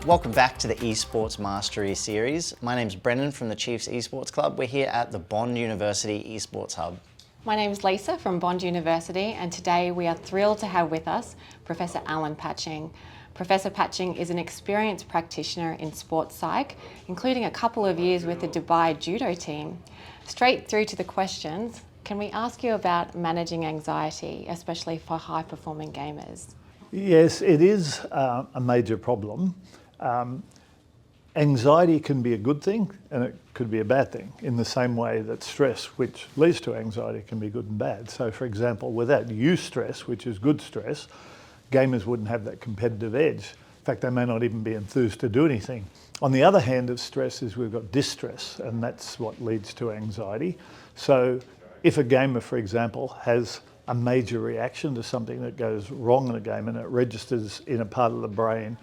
Welcome back to the Esports Mastery series. My name's Brendan from the Chiefs Esports Club. We're here at the Bond University Esports Hub. My name's Lisa from Bond University, and today we are thrilled to have with us Professor Alan Patching. Professor Patching is an experienced practitioner in sports psych, including a couple of years with the Dubai judo team. Straight through to the questions, can we ask you about managing anxiety, especially for high-performing gamers? Yes, it is a major problem. Anxiety can be a good thing and it could be a bad thing, in the same way that stress, which leads to anxiety, can be good and bad. So for example, without eustress, which is good stress, gamers wouldn't have that competitive edge. In fact, they may not even be enthused to do anything. On the other hand of stress is we've got distress, and that's what leads to anxiety. So if a gamer, for example, has a major reaction to something that goes wrong in a game and it registers in a part of the brain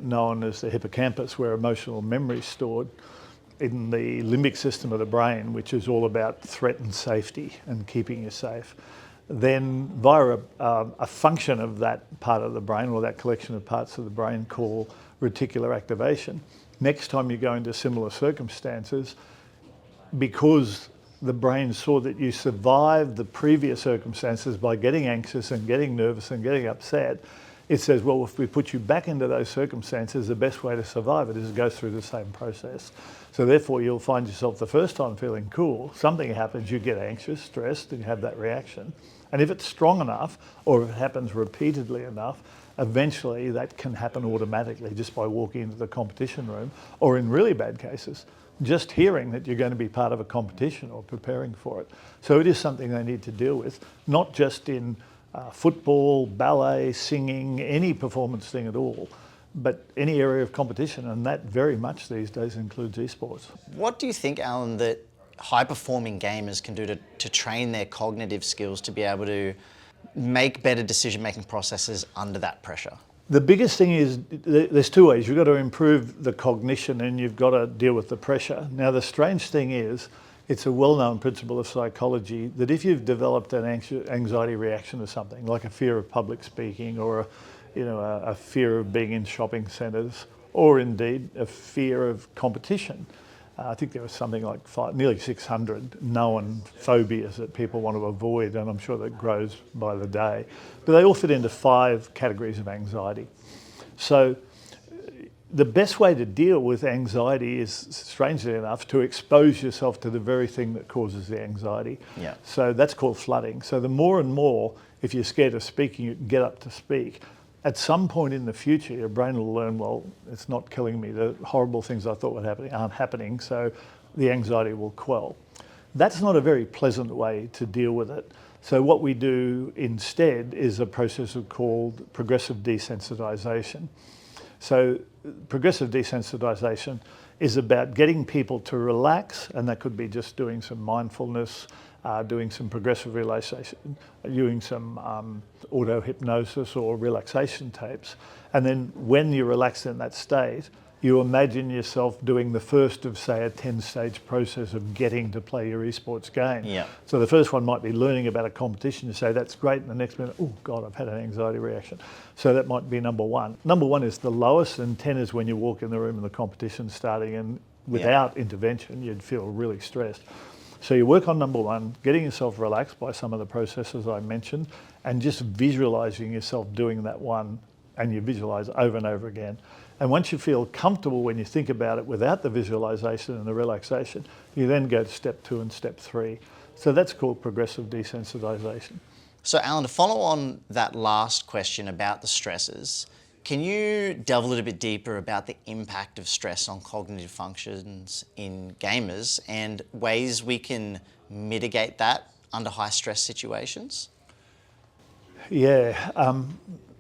known as the hippocampus, where emotional memory is stored, in the limbic system of the brain, which is all about threat and safety and keeping you safe, then via a function of that part of the brain, or that collection of parts of the brain called reticular activation, next time you go into similar circumstances, because the brain saw that you survived the previous circumstances by getting anxious and getting nervous and getting upset, it says, well, if we put you back into those circumstances, the best way to survive it is to go through the same process. So therefore, you'll find yourself the first time feeling cool, something happens, you get anxious, stressed, and you have that reaction. And if it's strong enough, or if it happens repeatedly enough, eventually that can happen automatically just by walking into the competition room, or in really bad cases, just hearing that you're going to be part of a competition or preparing for it. So it is something they need to deal with, not just in football, ballet, singing, any performance thing at all, but any area of competition, and that very much these days includes esports. What do you think, Alan, that high-performing gamers can do to train their cognitive skills to be able to make better decision-making processes under that pressure? The biggest thing is, there's two ways. You've got to improve the cognition and you've got to deal with the pressure. Now, the strange thing is, it's a well-known principle of psychology that if you've developed an anxiety reaction to something, like a fear of public speaking, or a fear of being in shopping centres, or indeed a fear of competition, I think there was something like nearly 600 known phobias that people want to avoid, and I'm sure that grows by the day. But they all fit into 5 categories of anxiety. So the best way to deal with anxiety is, strangely enough, to expose yourself to the very thing that causes the anxiety. Yeah. So that's called flooding. So the more and more, if you're scared of speaking, you get up to speak. At some point in the future, your brain will learn, well, it's not killing me. The horrible things I thought were happening aren't happening, so the anxiety will quell. That's not a very pleasant way to deal with it. So what we do instead is a process called progressive desensitization. So progressive desensitization is about getting people to relax, and that could be just doing some mindfulness, doing some progressive relaxation, doing some auto-hypnosis or relaxation tapes. And then when you're relaxed in that state, you imagine yourself doing the first of, say, a 10-stage process of getting to play your esports game. Yeah. So the first one might be learning about a competition. You say, that's great. And the next minute, oh God, I've had an anxiety reaction. So that might be number 1. Number 1 is the lowest, and 10 is when you walk in the room and the competition's starting, and without intervention, you'd feel really stressed. So you work on number 1, getting yourself relaxed by some of the processes I mentioned, and just visualizing yourself doing that one, and you visualize over and over again. And once you feel comfortable when you think about it without the visualization and the relaxation, you then go to step 2 and step 3. So that's called progressive desensitization. So Alan, to follow on that last question about the stresses, can you delve a little bit deeper about the impact of stress on cognitive functions in gamers and ways we can mitigate that under high stress situations? Yeah,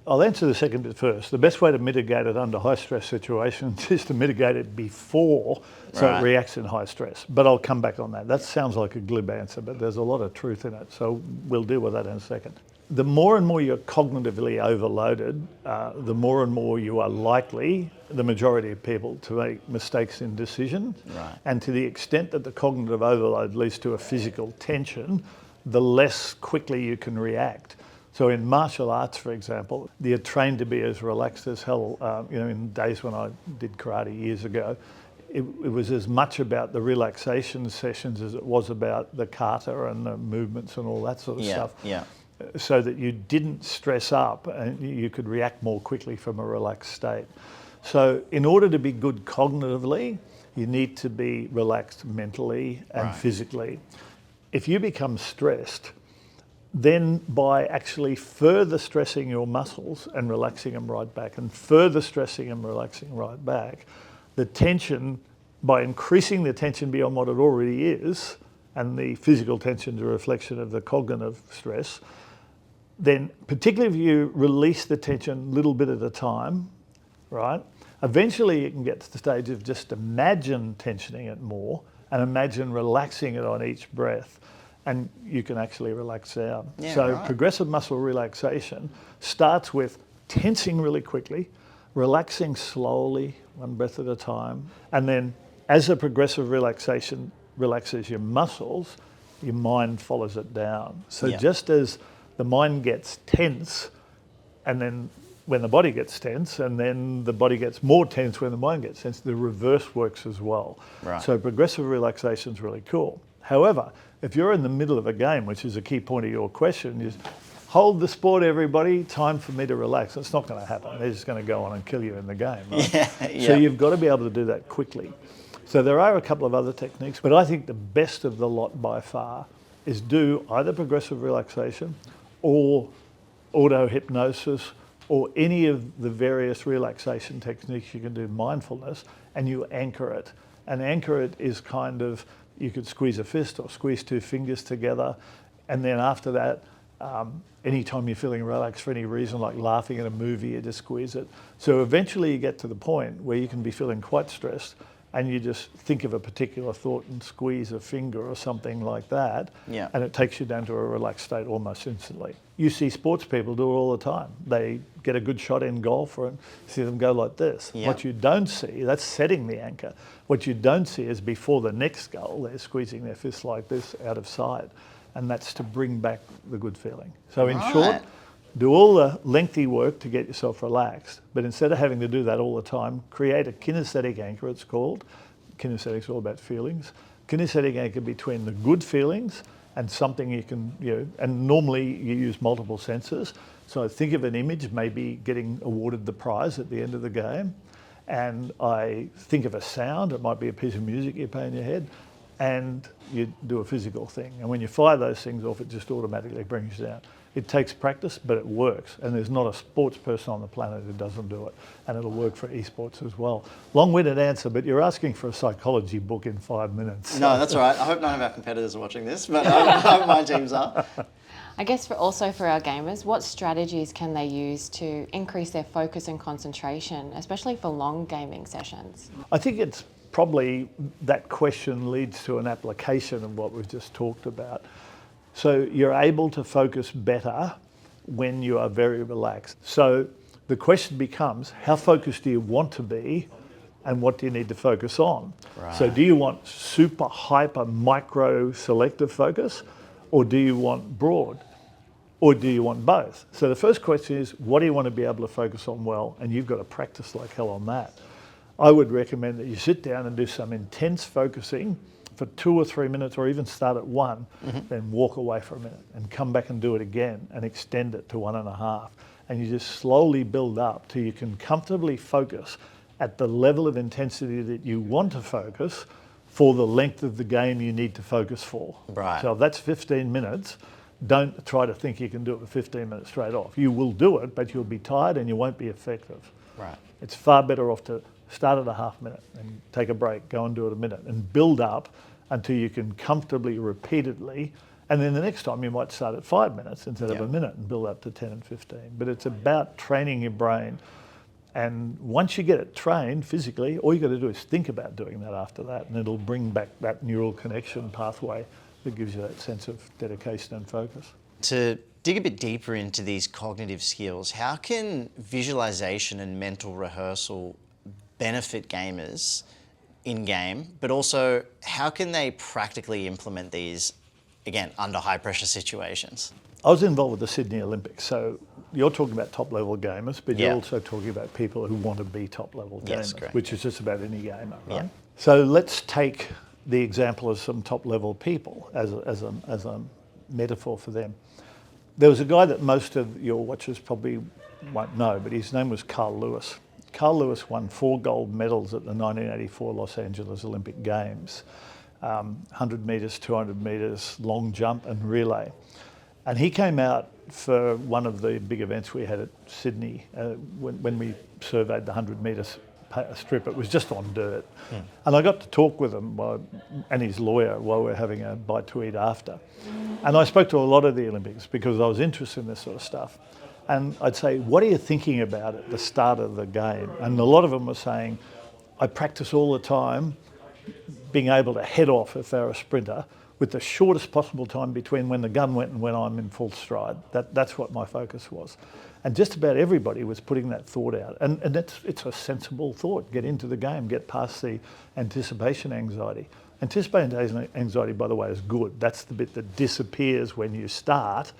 I'll answer the second bit first. The best way to mitigate it under high stress situations is to mitigate it before, so it reacts in high stress. But I'll come back on that. That sounds like a glib answer, but there's a lot of truth in it. So we'll deal with that in a second. The more and more you're cognitively overloaded, the more and more you are likely, the majority of people, to make mistakes in decision. Right. And to the extent that the cognitive overload leads to a physical tension, the less quickly you can react. So in martial arts, for example, you're trained to be as relaxed as hell. In days when I did karate years ago, it was as much about the relaxation sessions as it was about the kata and the movements and all that sort of stuff. Yeah. So that you didn't stress up and you could react more quickly from a relaxed state. So in order to be good cognitively, you need to be relaxed mentally and physically. If you become stressed, then by actually further stressing your muscles and relaxing them right back, and further stressing and relaxing right back, the tension, by increasing the tension beyond what it already is, and the physical tension is a reflection of the cognitive stress, then particularly if you release the tension a little bit at a time, right, eventually you can get to the stage of just imagine tensioning it more and imagine relaxing it on each breath, and you can actually relax down. Progressive muscle relaxation starts with tensing really quickly, relaxing slowly, one breath at a time, and then as the progressive relaxation relaxes your muscles, your mind follows it down. So just as the mind gets tense, and then when the body gets tense, and then the body gets more tense when the mind gets tense, the reverse works as well. So progressive relaxation is really cool. However, if you're in the middle of a game, which is a key point of your question, is hold the sport, everybody, time for me to relax. It's not going to happen. They're just going to go on and kill you in the game. Right? So you've got to be able to do that quickly. So there are a couple of other techniques, but I think the best of the lot by far is do either progressive relaxation or auto-hypnosis or any of the various relaxation techniques you can do, mindfulness, and you anchor it. And anchor it is kind of, you could squeeze a fist or squeeze two fingers together, and then after that, anytime you're feeling relaxed for any reason, like laughing at a movie, you just squeeze it. So eventually you get to the point where you can be feeling quite stressed, and you just think of a particular thought and squeeze a finger or something like that, and it takes you down to a relaxed state almost instantly. You see sports people do it all the time. They get a good shot in golf and see them go like this. What you don't see, that's setting the anchor. What you don't see is before the next goal, they're squeezing their fists like this out of sight, and that's to bring back the good feeling. So in short, do all the lengthy work to get yourself relaxed, but instead of having to do that all the time, create a kinesthetic anchor, it's called. Kinesthetic's all about feelings. Kinesthetic anchor between the good feelings and something you can, and normally you use multiple senses. So think of an image, maybe getting awarded the prize at the end of the game. And I think of a sound, it might be a piece of music you play in your head, and you do a physical thing. And when you fire those things off, it just automatically brings you down. It takes practice, but it works. And there's not a sports person on the planet who doesn't do it. And it'll work for esports as well. Long-winded answer, but you're asking for a psychology book in 5 minutes. No, that's all right. I hope none of our competitors are watching this, but I hope my teams are. I guess also for our gamers, what strategies can they use to increase their focus and concentration, especially for long gaming sessions? I think it's probably that question leads to an application of what we've just talked about. So you're able to focus better when you are very relaxed. So the question becomes, how focused do you want to be, and what do you need to focus on? So do you want super hyper micro selective focus, or do you want broad, or do you want both? So the first question is, what do you want to be able to focus on well? And you've got to practice like hell on that. I would recommend that you sit down and do some intense focusing for 2 or 3 minutes, or even start at 1, then walk away for a minute and come back and do it again and extend it to 1.5. And you just slowly build up till you can comfortably focus at the level of intensity that you want to focus for the length of the game you need to focus for. So if that's 15 minutes, don't try to think you can do it with 15 minutes straight off. You will do it, but you'll be tired and you won't be effective. It's far better off to start at a half minute and take a break, go and do it a minute, and build up until you can comfortably, repeatedly, and then the next time you might start at 5 minutes instead of a minute and build up to 10 and 15. But it's about training your brain. And once you get it trained physically, all you got to do is think about doing that after that, and it'll bring back that neural connection pathway that gives you that sense of dedication and focus. To dig a bit deeper into these cognitive skills, how can visualization and mental rehearsal benefit gamers in-game, but also how can they practically implement these, again, under high-pressure situations? I was involved with the Sydney Olympics, so you're talking about top-level gamers, but you're also talking about people who want to be top-level gamers, which is just about any gamer, right? Yeah. So let's take the example of some top-level people as a metaphor for them. There was a guy that most of your watchers probably won't know, but his name was Carl Lewis. Carl Lewis won 4 gold medals at the 1984 Los Angeles Olympic Games, 100 metres, 200 metres, long jump and relay. And he came out for one of the big events we had at Sydney when we surveyed the 100 metre strip. It was just on dirt. And I got to talk with him and his lawyer while we were having a bite to eat after. And I spoke to a lot of the Olympics because I was interested in this sort of stuff. And I'd say, what are you thinking about at the start of the game? And a lot of them were saying, I practice all the time being able to head off if they're a sprinter with the shortest possible time between when the gun went and when I'm in full stride. That's what my focus was. And just about everybody was putting that thought out. And it's a sensible thought. Get into the game, get past the anticipation anxiety. Anticipation anxiety, by the way, is good. That's the bit that disappears when you start.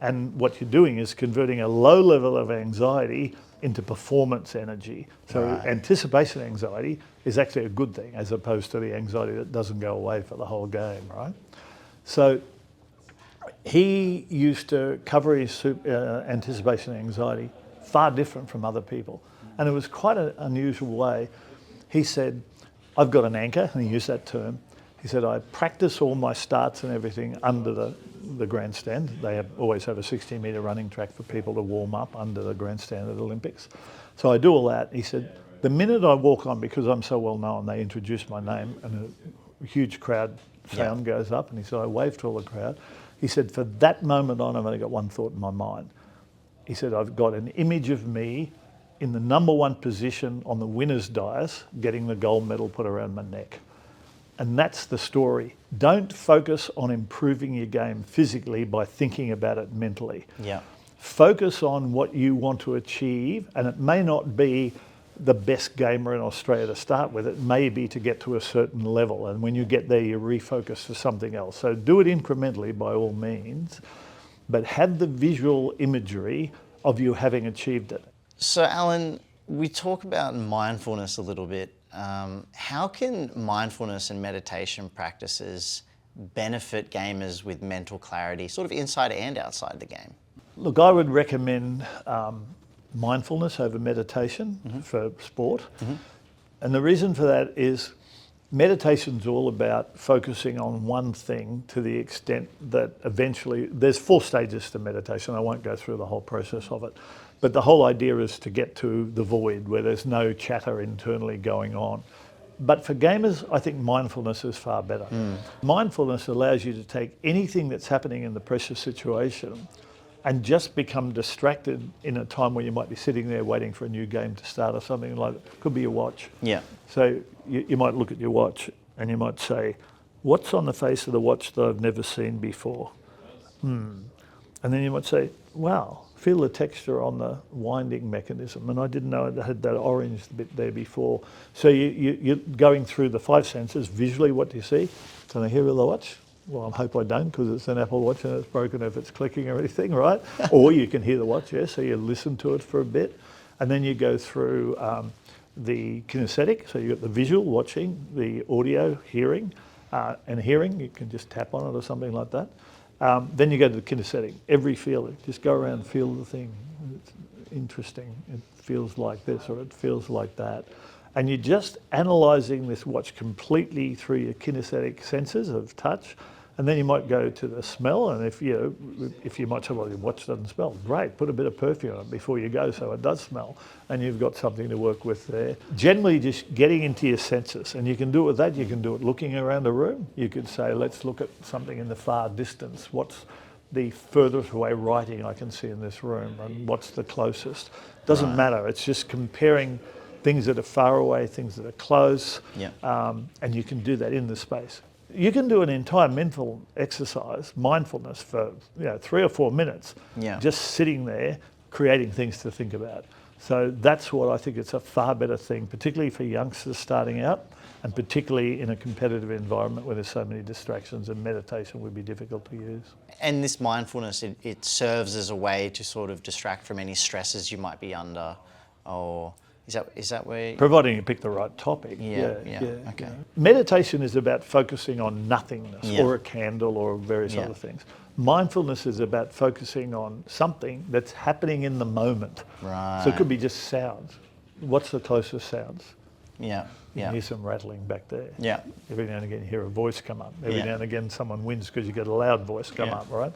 And what you're doing is converting a low level of anxiety into performance energy. So anticipation anxiety is actually a good thing as opposed to the anxiety that doesn't go away for the whole game, right? So he used to cover his anticipation anxiety far different from other people. And it was quite an unusual way. He said, I've got an anchor, and he used that term. He said, I practice all my starts and everything under the grandstand. They always have a 60-metre running track for people to warm up under the grandstand at the Olympics. So I do all that. He said, the minute I walk on, because I'm so well known, they introduce my name and a huge crowd sound goes up. And he said, I wave to all the crowd. He said, for that moment on, I've only got one thought in my mind. He said, I've got an image of me in the #1 position on the winner's dais, getting the gold medal put around my neck. And that's the story. Don't focus on improving your game physically by thinking about it mentally. Yeah. Focus on what you want to achieve, and it may not be the best gamer in Australia to start with. It may be to get to a certain level, and when you get there, you refocus to something else. So do it incrementally by all means, but have the visual imagery of you having achieved it. So Alan, we talk about mindfulness a little bit. How can mindfulness and meditation practices benefit gamers with mental clarity, sort of inside and outside the game? Look, I would recommend mindfulness over meditation for sport. And the reason for that is meditation's all about focusing on one thing to the extent that eventually, there's 4 stages to meditation. I won't go through the whole process of it. But the whole idea is to get to the void where there's no chatter internally going on. But for gamers, I think mindfulness is far better. Mindfulness allows you to take anything that's happening in the pressure situation and just become distracted in a time when you might be sitting there waiting for a new game to start or something like that. Could be your watch. Yeah. So you might look at your watch and you might say, what's on the face of the watch that I've never seen before? And then you might say, wow, feel the texture on the winding mechanism. And I didn't know it had that orange bit there before. So you're going through the 5 senses. Visually, what do you see? Can I hear the watch? Well, I hope I don't, because it's an Apple Watch and it's broken if it's clicking or anything, right? Or you can hear the watch, so you listen to it for a bit. And then you go through the kinesthetic, so you've got the visual, watching, the audio, hearing, and hearing, you can just tap on it or something like that. Then you go to the kinesthetic, every feeling, just go around and feel the thing. It's interesting, it feels like this or it feels like that. And you're just analysing this watch completely through your kinesthetic senses of touch. And then you might go to the smell, and if you might say, well, your watch doesn't smell, great, put a bit of perfume on it before you go so it does smell, and you've got something to work with there. Generally just getting into your senses, and you can do it with that, you can do it looking around a room. You could say, let's look at something in the far distance. What's the furthest away writing I can see in this room, and what's the closest? Doesn't matter, it's just comparing things that are far away, things that are close, and you can do that in the space. You can do an entire mental exercise, mindfulness, for 3 or 4 minutes, just sitting there, creating things to think about. So that's what I think it's a far better thing, particularly for youngsters starting out. And particularly in a competitive environment where there's so many distractions, and meditation would be difficult to use. And this mindfulness, it serves as a way to sort of distract from any stresses you might be under, or is that where? Providing you pick the right topic. Yeah, okay. Meditation is about focusing on nothingness, Yeah. or a candle, or various Yeah. other things. Mindfulness is about focusing on something that's happening in the moment. Right. So it could be just sounds. What's the closest sounds? Yeah, You yeah, can hear some rattling back there. yeah, Every now and again you hear a voice come up. Every Yeah. now and again someone wins because you get a loud voice come Yeah. up, right?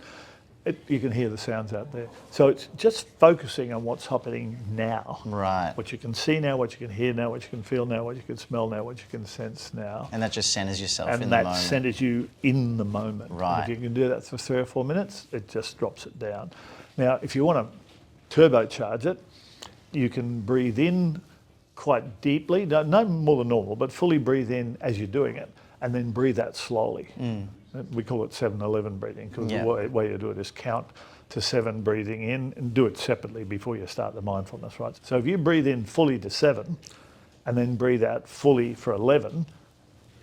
You can hear the sounds out there. So it's just focusing on what's happening now. right. What you can see now, what you can hear now, what you can feel now, what you can smell now, what you can sense now. And that just centers yourself And in the that moment. centers you in the moment. And Right. if you can do that for 3 or 4 minutes, it just drops it down. Now, if you want to turbocharge it, you can breathe in quite deeply, no more than normal, but fully breathe in as you're doing it, and then breathe out slowly. We call it 7-11 breathing, because Yeah. the way you do it is count to 7 breathing in, and do it separately before you start the mindfulness, right? So if you breathe in fully to 7, and then breathe out fully for 11,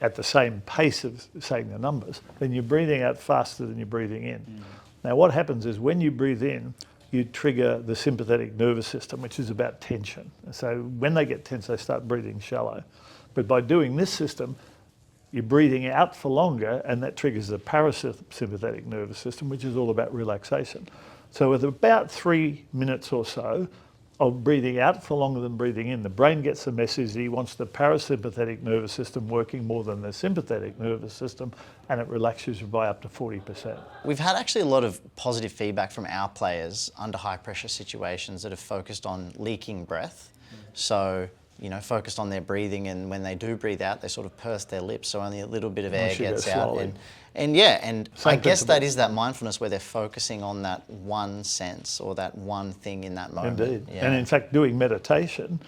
at the same pace of saying the numbers, then you're breathing out faster than you're breathing in. Now what happens is when you breathe in, you trigger the sympathetic nervous system, which is about tension. So when they get tense, they start breathing shallow. But by doing this system, you're breathing out for longer, and that triggers the parasympathetic nervous system, which is all about relaxation. So with about 3 minutes or so of breathing out for longer than breathing in, the brain gets the message that he wants the parasympathetic nervous system working more than the sympathetic nervous system, and it relaxes you by up to 40%. We've had actually a lot of positive feedback from our players under high pressure situations that have focused on leaking breath. So, focused on their breathing, and when they do breathe out, they sort of purse their lips, so only a little bit of air should go gets out. slowly. And I guess principle. that is that mindfulness where they're focusing on that one sense or that one thing in that moment. Indeed. Yeah. And in fact, doing meditation,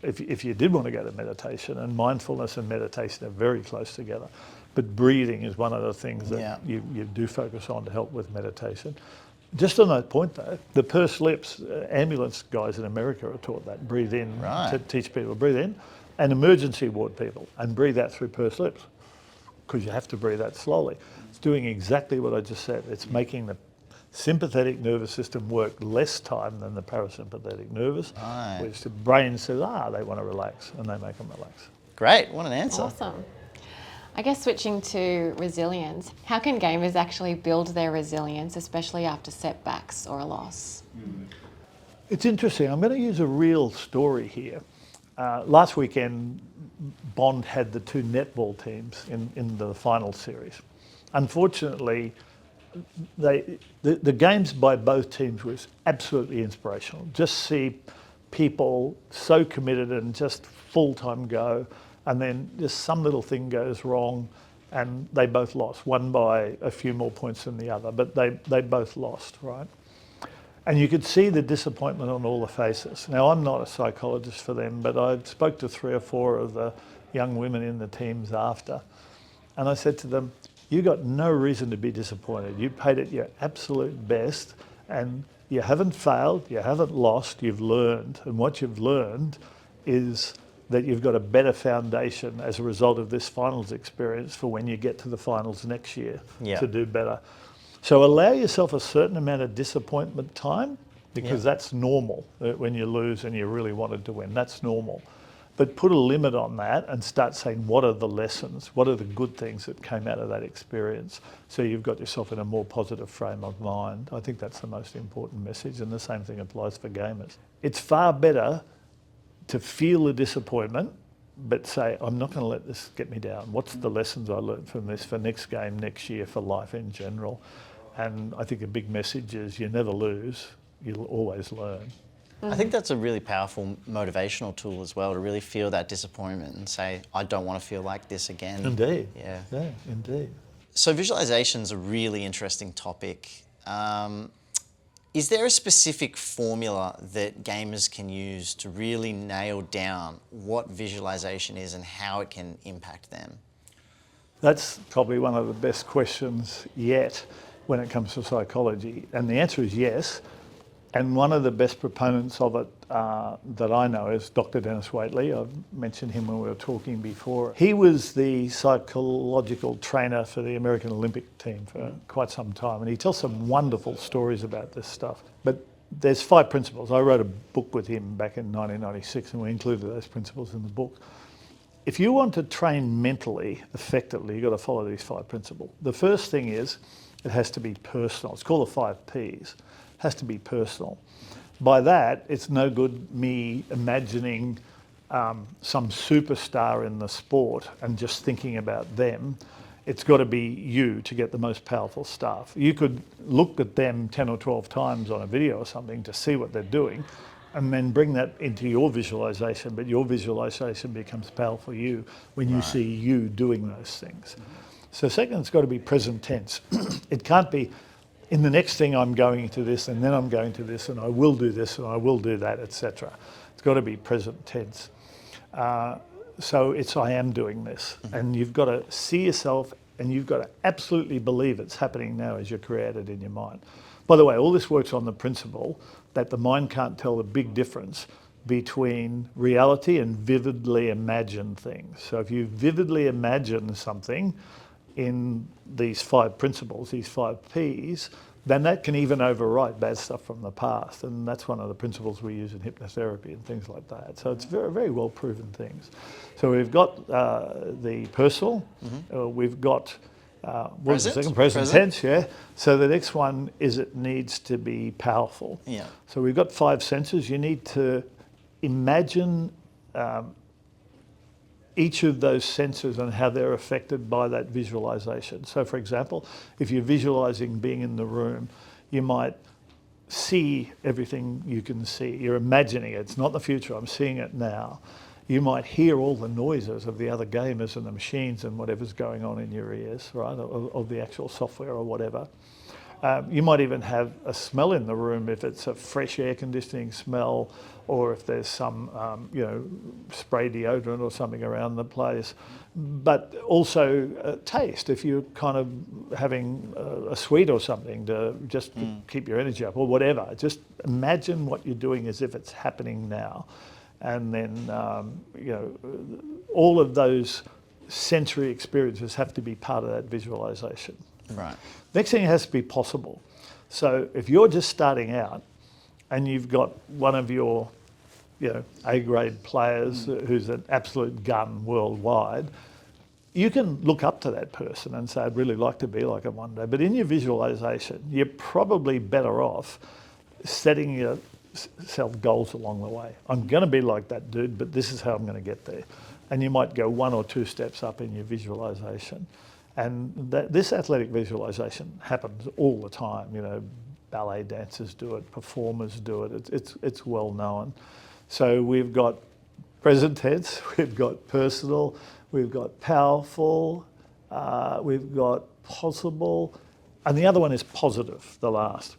if you did want to go to meditation, and mindfulness and meditation are very close together, but breathing is one of the things that Yeah. you do focus on to help with meditation. Just on that point though, the pursed lips, ambulance guys in America are taught that. Breathe in, Right. to teach people to breathe in, and emergency ward people, and breathe out through pursed lips, because you have to breathe out slowly. It's doing exactly what I just said. It's making the sympathetic nervous system work less time than the parasympathetic nervous, Right. which the brain says, they want to relax, and they make them relax. Great, what an answer. Awesome. I guess switching to resilience, how can gamers actually build their resilience, especially after setbacks or a loss? It's interesting. I'm going to use a real story here. Last weekend, Bond had the 2 netball teams in the final series. Unfortunately, the games by both teams was absolutely inspirational. Just see people so committed and just full-time go, and then just some little thing goes wrong and they both lost, one by a few more points than the other, but they both lost, right? And you could see the disappointment on all the faces. Now, I'm not a psychologist for them, but I spoke to 3 or 4 of the young women in the teams after, and I said to them, you got no reason to be disappointed. You paid it your absolute best, and you haven't failed, you haven't lost, you've learned. And what you've learned is that you've got a better foundation as a result of this finals experience for when you get to the finals next year to do better. So allow yourself a certain amount of disappointment time, because that's normal when you lose and you really wanted to win. That's normal. But put a limit on that and start saying, what are the lessons? What are the good things that came out of that experience? So you've got yourself in a more positive frame of mind. I think that's the most important message, and the same thing applies for gamers. It's far better to feel the disappointment, but say, I'm not going to let this get me down. What's the lessons I learned from this for next game, next year, for life in general? And I think a big message is you never lose, you'll always learn. I think that's a really powerful motivational tool as well, to really feel that disappointment and say, I don't want to feel like this again. Indeed. Yeah. Yeah, indeed. So visualization's a really interesting topic. Is there a specific formula that gamers can use to really nail down what visualization is and how it can impact them? That's probably one of the best questions yet when it comes to psychology. And the answer is yes. And one of the best proponents of it that I know is Dr. Dennis Waitley. I've mentioned him when we were talking before. He was the psychological trainer for the American Olympic team for quite some time, and he tells some wonderful stories about this stuff. But there's 5 principles. I wrote a book with him back in 1996, and we included those principles in the book. If you want to train mentally effectively, you've got to follow these 5 principles. The first thing is it has to be personal. It's called the 5 Ps. Has to be personal. By that, it's no good me imagining some superstar in the sport and just thinking about them. It's got to be you to get the most powerful stuff. You could look at them 10 or 12 times on a video or something to see what they're doing, and then bring that into your visualization, but your visualization becomes powerful you when you see you doing those things. So second, it's got to be present tense. It can't be, in the next thing I'm going to this, and then I'm going to this, and I will do this, and I will do that, etc. It's got to be present tense. So it's I am doing this. And you've got to see yourself, and you've got to absolutely believe it's happening now as you create it in your mind. By the way, all this works on the principle that the mind can't tell the big difference between reality and vividly imagined things. So if you vividly imagine something in these 5 principles, these 5 Ps, then that can even overwrite bad stuff from the past. And that's one of the principles we use in hypnotherapy and things like that. So it's very, very well proven things. So we've got the personal, we've got what was the second? Present tense, yeah. So the next one is it needs to be powerful. Yeah. So we've got 5 senses. You need to imagine each of those senses and how they're affected by that visualization. So for example, if you're visualizing being in the room, you might see everything you can see. You're imagining it. It's not the future, I'm seeing it now. You might hear all the noises of the other gamers and the machines and whatever's going on in your ears, right, of the actual software or whatever. You might even have a smell in the room if it's a fresh air conditioning smell, or if there's some spray deodorant or something around the place. But also taste, if you're kind of having a sweet or something to just keep your energy up or whatever. Just imagine what you're doing as if it's happening now. And then all of those sensory experiences have to be part of that visualization. Right. Next thing, it has to be possible. So if you're just starting out and you've got one of your A-grade players who's an absolute gun worldwide, you can look up to that person and say, I'd really like to be like him one day. But in your visualization, you're probably better off setting yourself goals along the way. I'm going to be like that dude, but this is how I'm going to get there. And you might go 1 or 2 steps up in your visualization. And this athletic visualization happens all the time. Ballet dancers do it, performers do it. It's well known. So we've got present tense, we've got personal, we've got powerful, we've got possible, and the other one is positive, the last.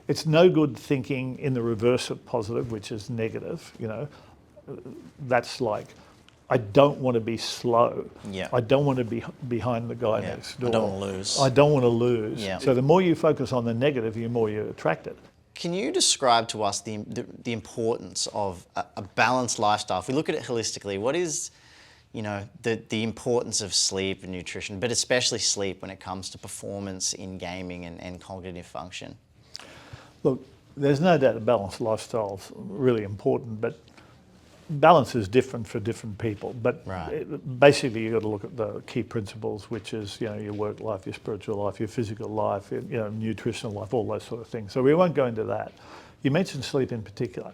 It's no good thinking in the reverse of positive, which is negative. That's like, I don't want to be slow. Yeah. I don't want to be behind the guy next door. I don't want to lose. I don't want to lose. Yeah. So the more you focus on the negative, the more you attract it. Can you describe to us the importance of a balanced lifestyle? If we look at it holistically, what is, the importance of sleep and nutrition, but especially sleep when it comes to performance in gaming and cognitive function? Look, there's no doubt a balanced lifestyle is really important, but balance is different for different people. But basically, you've got to look at the key principles, which is your work life, your spiritual life, your physical life, your nutritional life, all those sort of things. So we won't go into that. You mentioned sleep in particular.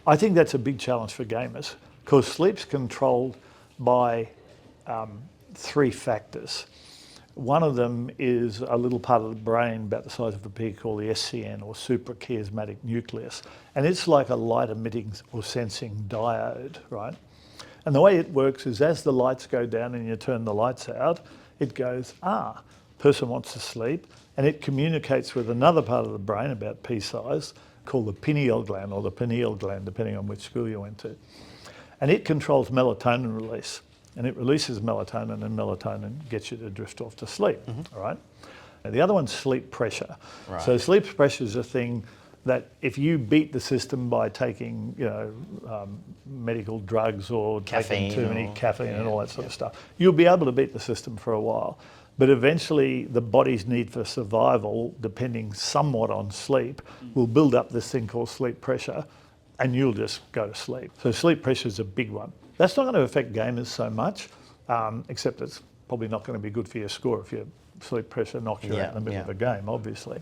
I think that's a big challenge for gamers because sleep's controlled by 3 factors. One of them is a little part of the brain about the size of a pea called the SCN, or suprachiasmatic nucleus. And it's like a light emitting or sensing diode, right? And the way it works is as the lights go down and you turn the lights out, it goes, person wants to sleep. And it communicates with another part of the brain about pea size called the pineal gland, or the pineal gland, depending on which school you went to. And it controls melatonin release. And it releases melatonin, and melatonin gets you to drift off to sleep, all right? And the other one's sleep pressure. Right. So sleep pressure is a thing that if you beat the system by taking, medical drugs or Caffeine taking too many or- caffeine and all that sort of stuff, you'll be able to beat the system for a while. But eventually the body's need for survival, depending somewhat on sleep, will build up this thing called sleep pressure, and you'll just go to sleep. So sleep pressure is a big one. That's not going to affect gamers so much, except it's probably not going to be good for your score if your sleep pressure knocks you out in the middle of a game, obviously.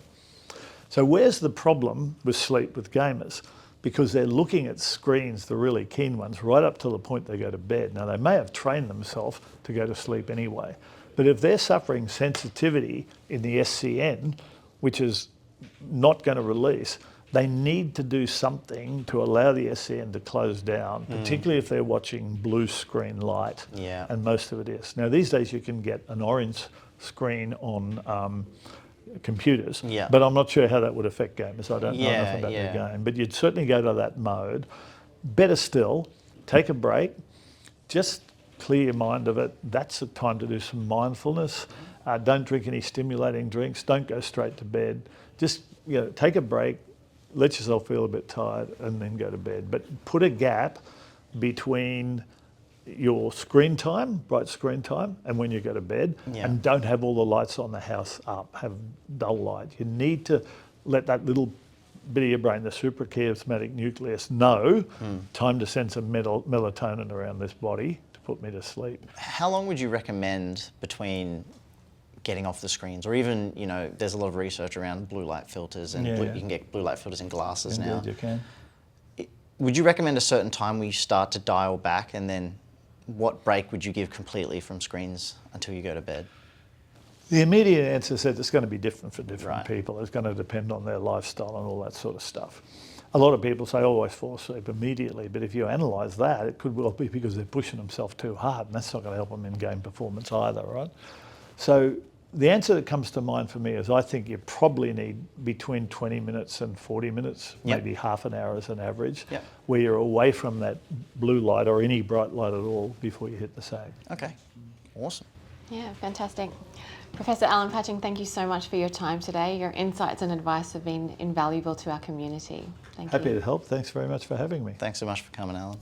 So where's the problem with sleep with gamers? Because they're looking at screens, the really keen ones, right up to the point they go to bed. Now, they may have trained themselves to go to sleep anyway, but if they're suffering sensitivity in the SCN, which is not going to release, they need to do something to allow the SCN to close down, particularly if they're watching blue screen light, and most of it is. Now, these days you can get an orange screen on computers, but I'm not sure how that would affect gamers. I don't know enough about the game, but you'd certainly go to that mode. Better still, take a break, just clear your mind of it. That's the time to do some mindfulness. Don't drink any stimulating drinks. Don't go straight to bed. Just take a break, let yourself feel a bit tired, and then go to bed. But put a gap between your screen time, bright screen time, and when you go to bed, and don't have all the lights on the house up, have dull light. You need to let that little bit of your brain, the suprachiasmatic nucleus, know time to send some melatonin around this body to put me to sleep. How long would you recommend between getting off the screens, or even, there's a lot of research around blue light filters, and you can get blue light filters in glasses now. Indeed, you can. Would you recommend a certain time where you start to dial back, and then what break would you give completely from screens until you go to bed? The immediate answer is that it's going to be different for different people. It's going to depend on their lifestyle and all that sort of stuff. A lot of people say, always fall asleep immediately, but if you analyse that, it could well be because they're pushing themselves too hard, and that's not going to help them in game performance either, right? So the answer that comes to mind for me is I think you probably need between 20 minutes and 40 minutes, maybe half an hour as an average, where you're away from that blue light or any bright light at all before you hit the sag. Okay, awesome. Yeah, fantastic. Professor Alan Patching, thank you so much for your time today. Your insights and advice have been invaluable to our community. Thank you. Happy to help. Thanks very much for having me. Thanks so much for coming, Alan.